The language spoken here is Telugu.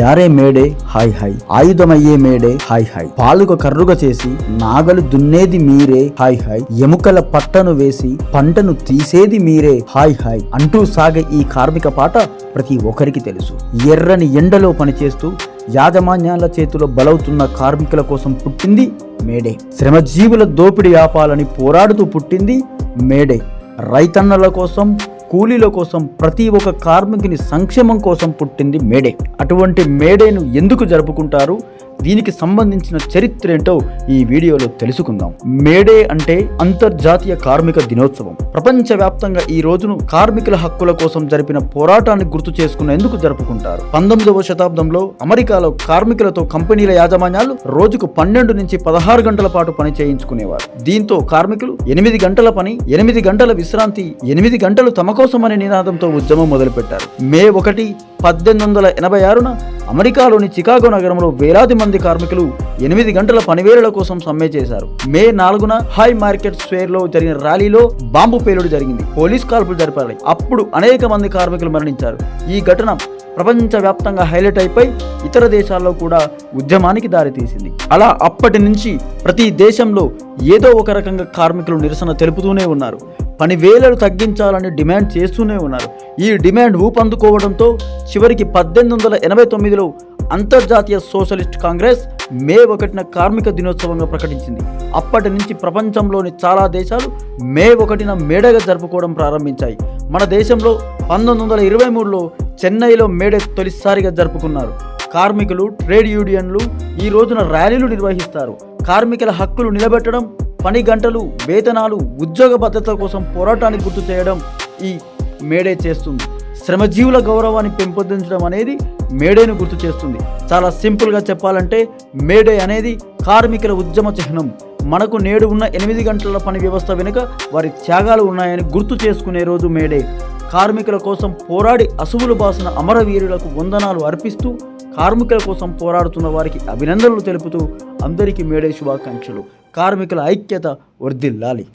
యారే మేడే హాయ్ హాయ్, ఆయుధమయ్యే మేడే హాయ్ హాయ్, పాలుక కర్రుగా చేసి నాగలు దున్నేది మీరే హాయ్ హాయ్, ఎముకల పట్టను వేసి పంటను తీసేది మీరే హాయ్ హాయ్ అంటూ సాగే ఈ కార్మిక పాట ప్రతి ఒక్కరికి తెలుసు. ఎర్రని ఎండలో పనిచేస్తూ యాజమాన్యాల చేతిలో బలవుతున్న కార్మికుల కోసం పుట్టింది మేడే. శ్రమజీవుల దోపిడీ ఆపాలని పోరాడుతూ పుట్టింది మేడే. రైతన్నల కోసం, కూలీల కోసం, ప్రతి ఒక్క కార్మికుని సంక్షేమం కోసం పుట్టింది మేడే. అటువంటి మేడేను ఎందుకు జరుపుకుంటారు, దీనికి సంబంధించిన చరిత్ర ఏంటో ఈ వీడియోలో తెలుసుకుందాం. మేడే అంటే అంతర్జాతీయ కార్మిక దినోత్సవం. ప్రపంచవ్యాప్తంగా ఈ రోజును కార్మికుల హక్కుల కోసం జరిపిన పోరాటాన్ని గుర్తు చేసుకునేందుకు జరుపుకుంటారు. 19వ శతాబ్దంలో అమెరికాలో కార్మికులతో కంపెనీల యాజమాన్యాలు రోజుకు 12 నుంచి 16 గంటల పాటు పని చేయించుకునేవారు. దీంతో కార్మికులు 8 గంటల పని, 8 గంటల విశ్రాంతి, 8 గంటలు తమ కోసం అనే నినాదంతో ఉద్యమం మొదలుపెట్టారు. మే 1, 1886న అమెరికాలోని చికాగో నగరంలో వేలాది మంది కార్మికులు 8 గంటల పనివేళల కోసం సమ్మె చేశారు. మే 4న హై మార్కెట్ స్క్వేర్ లో జరిగిన ర్యాలీలో బాంబు పేలుడు జరిగింది. పోలీస్ కాల్పులు జరిపారు. అప్పుడు అనేక మంది కార్మికులు మరణించారు. ఈ ఘటన ప్రపంచవ్యాప్తంగా హైలైట్ అయిపోయి ఇతర దేశాల్లో కూడా ఉద్యమానికి దారితీసింది. అలా అప్పటి నుంచి ప్రతి దేశంలో ఏదో ఒక రకంగా కార్మికులు నిరసన తెలుపుతూనే ఉన్నారు. పని వేళలు తగ్గించాలని డిమాండ్ చేస్తూనే ఉన్నారు. ఈ డిమాండ్ ఊపందుకోవడంతో చివరికి 1889లో అంతర్జాతీయ సోషలిస్ట్ కాంగ్రెస్ మే 1న కార్మిక దినోత్సవంగా ప్రకటించింది. అప్పటి నుంచి ప్రపంచంలోని చాలా దేశాలు మే 1న మేడేగా జరుపుకోవడం ప్రారంభించాయి. మన దేశంలో 1923లో చెన్నైలో మేడే తొలిసారిగా జరుపుకున్నారు. కార్మికులు, ట్రేడ్ యూనియన్లు ఈ రోజున ర్యాలీలు నిర్వహిస్తారు. కార్మికుల హక్కులు నిలబెట్టడం, పని గంటలు, వేతనాలు, ఉద్యోగ భద్రత కోసం పోరాటాన్ని గుర్తు చేయడం ఈ మేడే చేస్తుంది. శ్రమజీవుల గౌరవాన్ని పెంపొందించడం అనేది మేడేను గుర్తు చేస్తుంది. చాలా సింపుల్గా చెప్పాలంటే మేడే అనేది కార్మికుల ఉద్యమ చిహ్నం. మనకు నేడు ఉన్న 8 గంటల పని వ్యవస్థ వెనుక వారి త్యాగాలు ఉన్నాయని గుర్తు చేసుకునే రోజు మేడే. కార్మికుల కోసం పోరాడి అసువులు బాసిన అమరవీరులకు వందనాలు అర్పిస్తూ, కార్మికుల కోసం పోరాడుతున్న వారికి అభినందనలు తెలుపుతూ అందరికీ మేడే శుభాకాంక్షలు. కార్మికుల ఐక్యత వర్ధిల్లాలి.